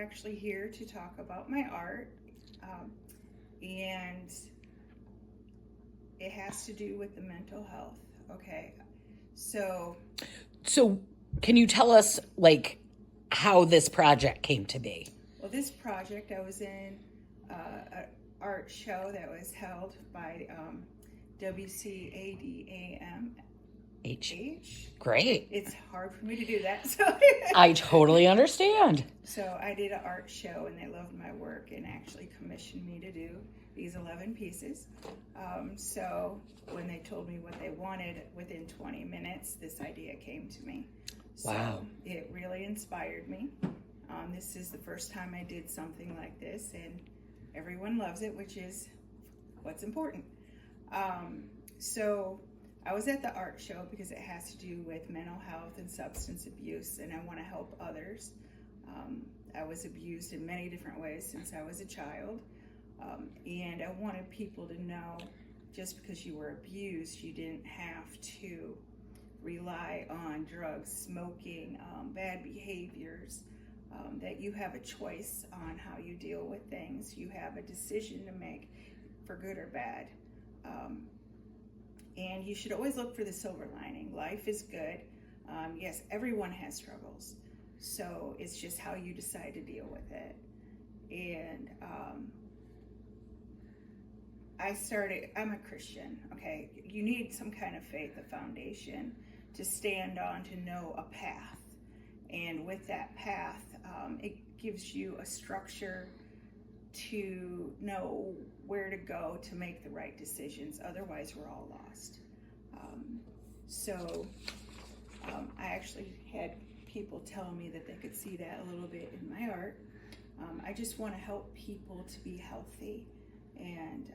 actually here to talk about my art, and it has to do with the mental health. Okay, so can you tell us like how this project came to be? well, this project I was in an art show that was held by WCADAM H. Great. It's hard for me to do that, so I totally understand. So I did an art show, and they loved my work and actually commissioned me to do these 11 pieces. So when they told me what they wanted, within 20 minutes, this idea came to me. So wow. It really inspired me. This is the first time I did something like this, and everyone loves it, which is what's important. So I was at the art show because it has to do with mental health and substance abuse, and I want to help others. I was abused in many different ways since I was a child, and I wanted people to know just because you were abused, you didn't have to rely on drugs, smoking, bad behaviors, that you have a choice on how you deal with things. You have a decision to make for good or bad. And you should always look for the silver lining. Life is good. Yes, everyone has struggles. So it's just how you decide to deal with it. And I'm a Christian, okay? You need some kind of faith, a foundation to stand on, to know a path. And with that path, it gives you a structure to know where to go to make the right decisions. Otherwise, we're all lost. So I actually had people tell me that they could see that a little bit in my art. I just want to help people to be healthy, and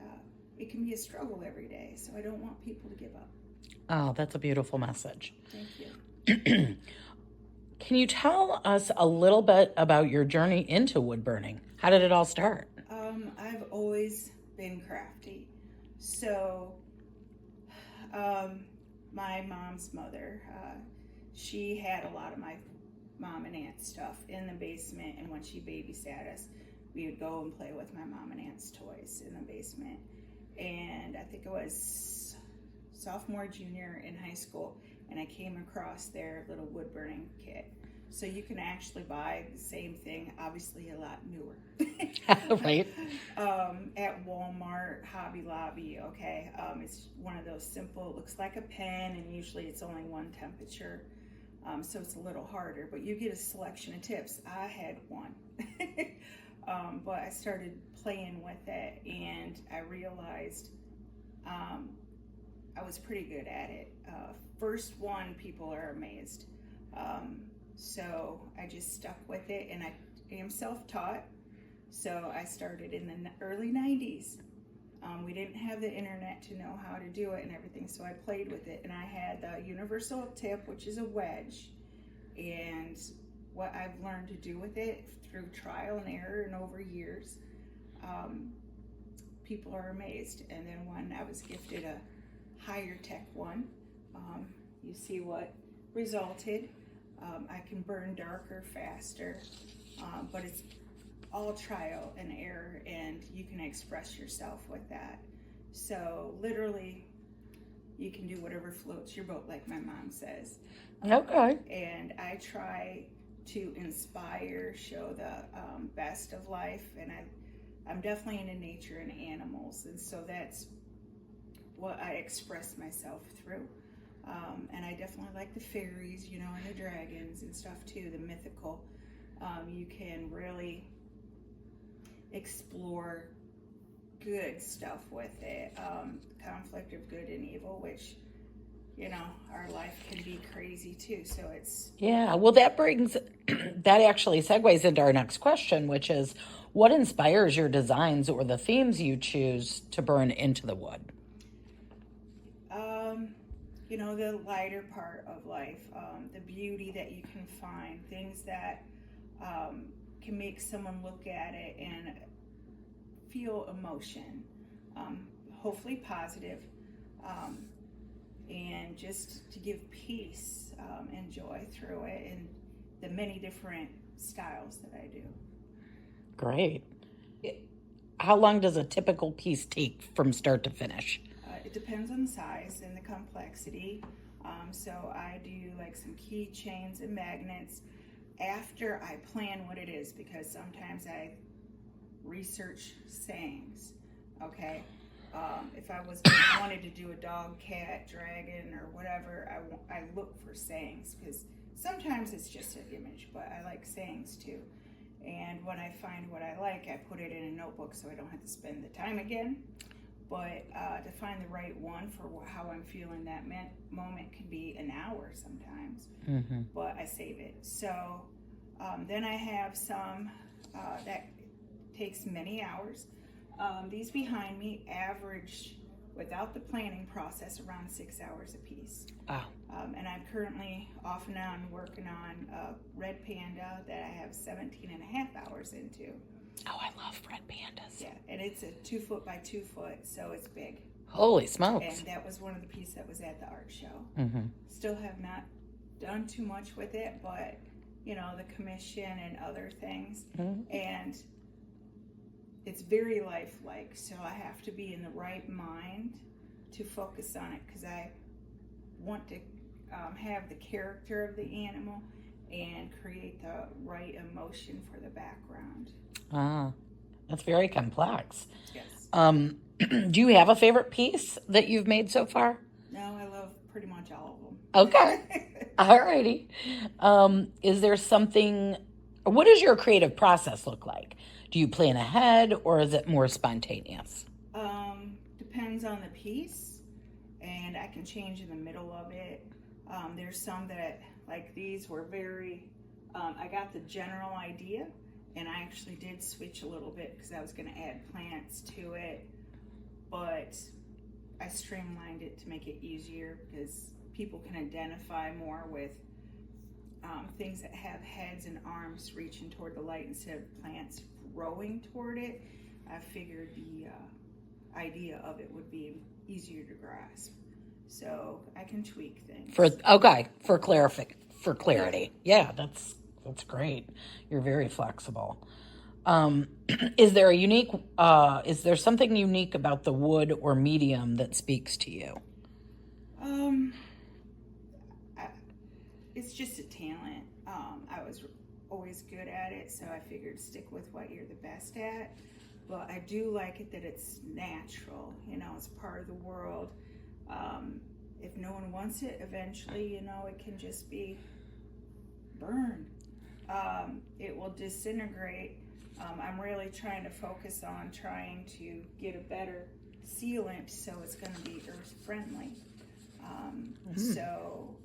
it can be a struggle every day, so I don't want people to give up. Oh, that's a beautiful message. Thank you. Can you tell us a little bit about your journey into wood burning? How did it all start? I've always been crafty. So my mom's mother, she had a lot of my mom and aunt's stuff in the basement, and when she babysat us, we would go and play with my mom and aunt's toys in the basement. And I think it was sophomore, junior in high school, and I came across their little wood burning kit. So you can actually buy the same thing, obviously a lot newer. Right. At Walmart, Hobby Lobby, okay. It's one of those simple, looks like a pen, and usually it's only one temperature. So it's a little harder, but you get a selection of tips. I had one. But I started playing with it, and I realized I was pretty good at it. First one, people are amazed. So I just stuck with it, and I am self-taught. So I started in the early 90s. We didn't have the internet to know how to do it and everything, so I played with it. And I had the universal tip, which is a wedge. And what I've learned to do with it through trial and error and over years, people are amazed. And then when I was gifted a higher tech one, you see what resulted. I can burn darker, faster, but it's all trial and error, and you can express yourself with that. So literally, you can do whatever floats your boat, like my mom says. Okay. And I try to inspire, show the best of life, and I'm definitely into nature and animals, and so that's what I express myself through. And I definitely like the fairies, and the dragons and stuff too, the mythical. You can really explore good stuff with it. Conflict of good and evil, which, our life can be crazy too. So it's... Yeah, well, that actually segues into our next question, which is, what inspires your designs or the themes you choose to burn into the wood? The lighter part of life, the beauty that you can find, things that can make someone look at it and feel emotion, hopefully positive, and just to give peace and joy through it, and the many different styles that I do. Great. How long does a typical piece take from start to finish? It depends on the size and the complexity. So I do like some keychains and magnets after I plan what it is, because sometimes I research sayings. Okay, if I wanted to do a dog, cat, dragon, or whatever, I look for sayings, because sometimes it's just an image, but I like sayings too. And when I find what I like, I put it in a notebook so I don't have to spend the time again. But to find the right one for how I'm feeling that moment can be an hour sometimes. Mm-hmm. But I save it. So then I have some that takes many hours. These behind me average, without the planning process, around 6 hours a piece. Wow. And I'm currently off and on working on a red panda that I have 17 and a half hours into. Oh, I love red pandas. Yeah, and it's a 2 foot by 2 foot, so it's big. Holy smokes. And that was one of the pieces that was at the art show. Mm-hmm. Still have not done too much with it, but you know, the commission and other things. Mm-hmm. And it's very lifelike, so I have to be in the right mind to focus on it, because I want to have the character of the animal and create the right emotion for the background. Ah, that's very complex. Yes. Do you have a favorite piece that you've made so far? No, I love pretty much all of them. Okay. Alrighty. Is there something, what does your creative process look like? Do you plan ahead, or is it more spontaneous? Depends on the piece, and I can change in the middle of it. There's some that, like these, were very, I got the general idea, and I actually did switch a little bit because I was going to add plants to it, but I streamlined it to make it easier, because people can identify more with things that have heads and arms reaching toward the light instead of plants growing toward it. I figured the idea of it would be easier to grasp, so I can tweak things. For clarity. Yeah, that's great. You're very flexible. Is there something unique about the wood or medium that speaks to you? It's just a talent. I was always good at it, so I figured stick with what you're the best at. But I do like it that it's natural, you know, it's part of the world. If no one wants it, eventually, you know, it can just be burned. It will disintegrate. I'm really trying to focus on trying to get a better sealant, so it's going to be earth friendly. So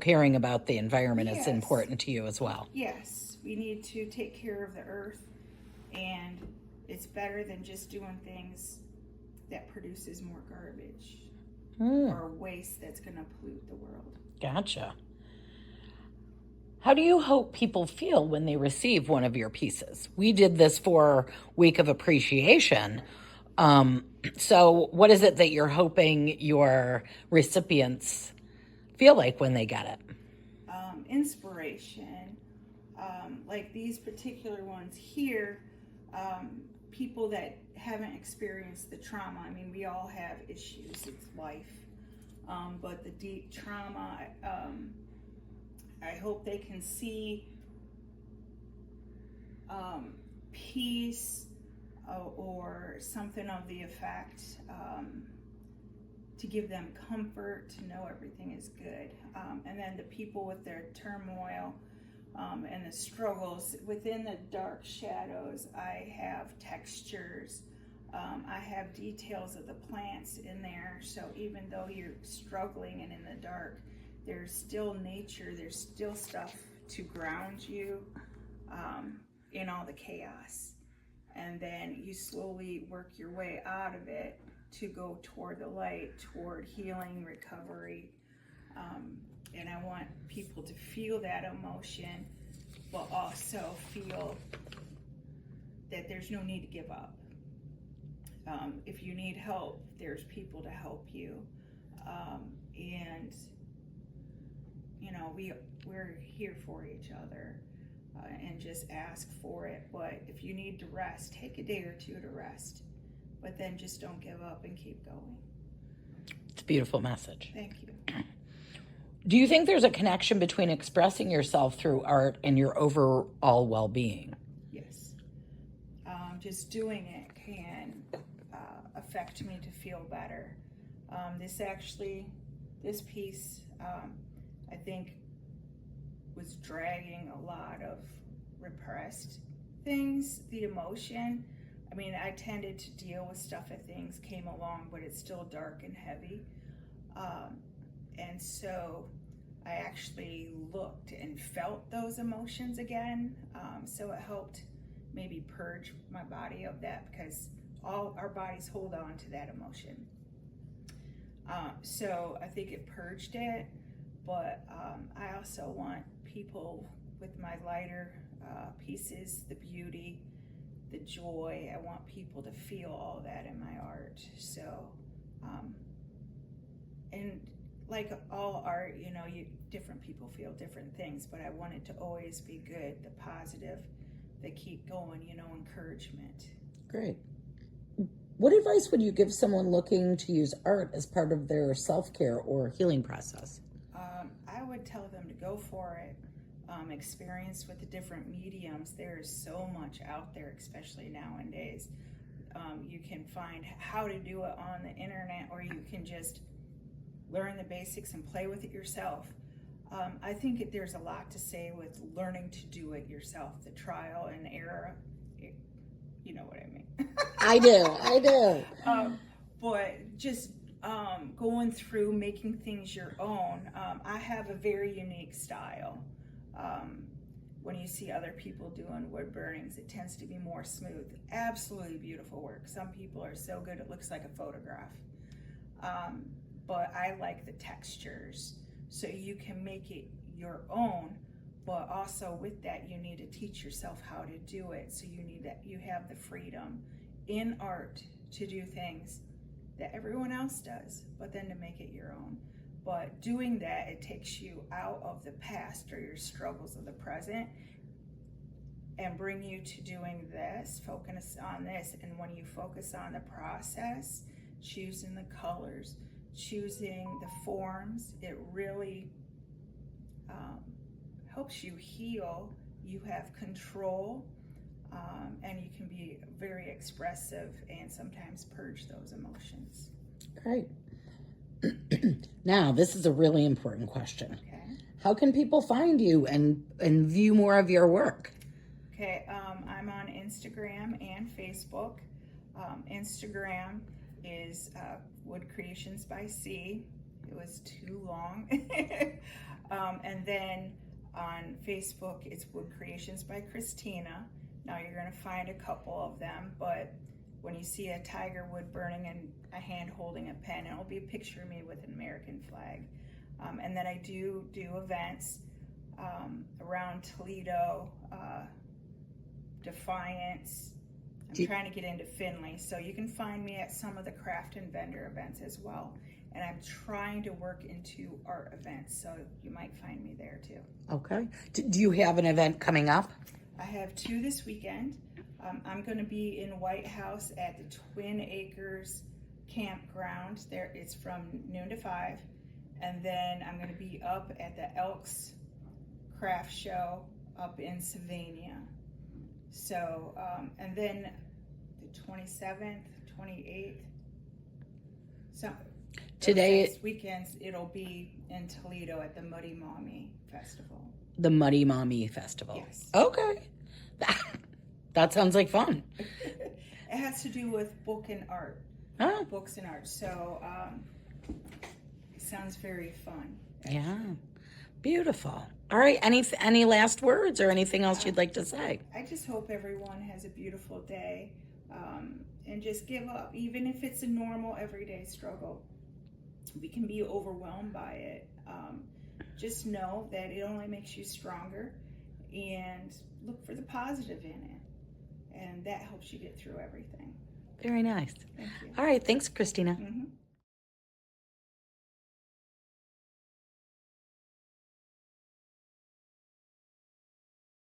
caring about the environment Yes. is important to you as well. Yes, we need to take care of the earth, and it's better than just doing things that produces more garbage or waste that's going to pollute the world. Gotcha. How do you hope people feel when they receive one of your pieces? We did this for Week of Appreciation. So what is it that you're hoping your recipients feel like when they get it? Inspiration. Like these particular ones here, people that haven't experienced the trauma. I mean, we all have issues, it's life. But the deep trauma, I hope they can see peace or something of the effect, to give them comfort, to know everything is good. And then the people with their turmoil and the struggles, within the dark shadows, I have textures. I have details of the plants in there, so even though you're struggling and in the dark, there's still nature, there's still stuff to ground you in all the chaos. And then you slowly work your way out of it to go toward the light, toward healing, recovery. And I want people to feel that emotion, but also feel that there's no need to give up. If you need help, there's people to help you. And you know, we're here for each other. and just ask for it. But if you need to rest, take a day or two to rest. But then just don't give up and keep going. It's a beautiful message. Thank you. Do you think there's a connection between expressing yourself through art and your overall well-being? Yes. Just doing it can affect me to feel better. This piece, I think, was dragging a lot of repressed things, the emotion. I mean, I tended to deal with stuff as things came along, but it's still dark and heavy. And so I actually looked and felt those emotions again. So it helped maybe purge my body of that, because all our bodies hold on to that emotion. So I think it purged it, but I also want people with my lighter pieces, the beauty, the joy, I want people to feel all that in my art. So, and like all art, different people feel different things, but I want it to always be good, the positive, the keep going, encouragement. Great. What advice would you give someone looking to use art as part of their self-care or healing process? I would tell them to go for it. Experience with the different mediums. There is so much out there, especially nowadays. You can find how to do it on the internet, or you can just learn the basics and play with it yourself. I think there's a lot to say with learning to do it yourself, the trial and error. You know what I mean? I do. But just going through making things your own. I have a very unique style. When you see other people doing wood burnings, it tends to be more smooth. Absolutely beautiful work. Some people are so good it looks like a photograph. But I like the textures, so you can make it your own, but also with that you need to teach yourself how to do it. So you have the freedom in art to do things that everyone else does, but then to make it your own. But doing that, it takes you out of the past or your struggles of the present and bring you to doing this, focus on this. And when you focus on the process, choosing the colors, choosing the forms, it really helps you heal. You have control, and you can be very expressive and sometimes purge those emotions. Great. Now, this is a really important question. Okay. How can people find you and view more of your work? Okay, I'm on Instagram and Facebook. Instagram is Wood Creations by C. It was too long. And then on Facebook, it's Wood Creations by Christina. Now you're going to find a couple of them, but when you see a tiger wood burning and a hand holding a pen, it'll be a picture of me with an American flag. And then I do events around Toledo, Defiance. I'm trying to get into Findlay, so you can find me at some of the craft and vendor events as well. And I'm trying to work into art events, so you might find me there too. Okay. Do you have an event coming up? I have 2 this weekend. I'm going to be in White House at the Twin Acres campground. There, it's from noon to 5. And then I'm going to be up at the Elks Craft Show up in Sylvania. So, and then the 27th, 28th. So Today, next weekends, it'll be in Toledo at the Muddy Mommy Festival. The Muddy Mommy Festival. Yes. Okay. That sounds like fun. It has to do with book and art. Oh. Books and art. So it sounds very fun. Actually. Yeah. Beautiful. All right. Any last words or anything else you'd like to say? I just hope everyone has a beautiful day, and just give up. Even if it's a normal everyday struggle, we can be overwhelmed by it. Just know that it only makes you stronger, and look for the positive in it, and that helps you get through everything. Very nice. Thank you. All right. Thanks, Christina. Mm-hmm.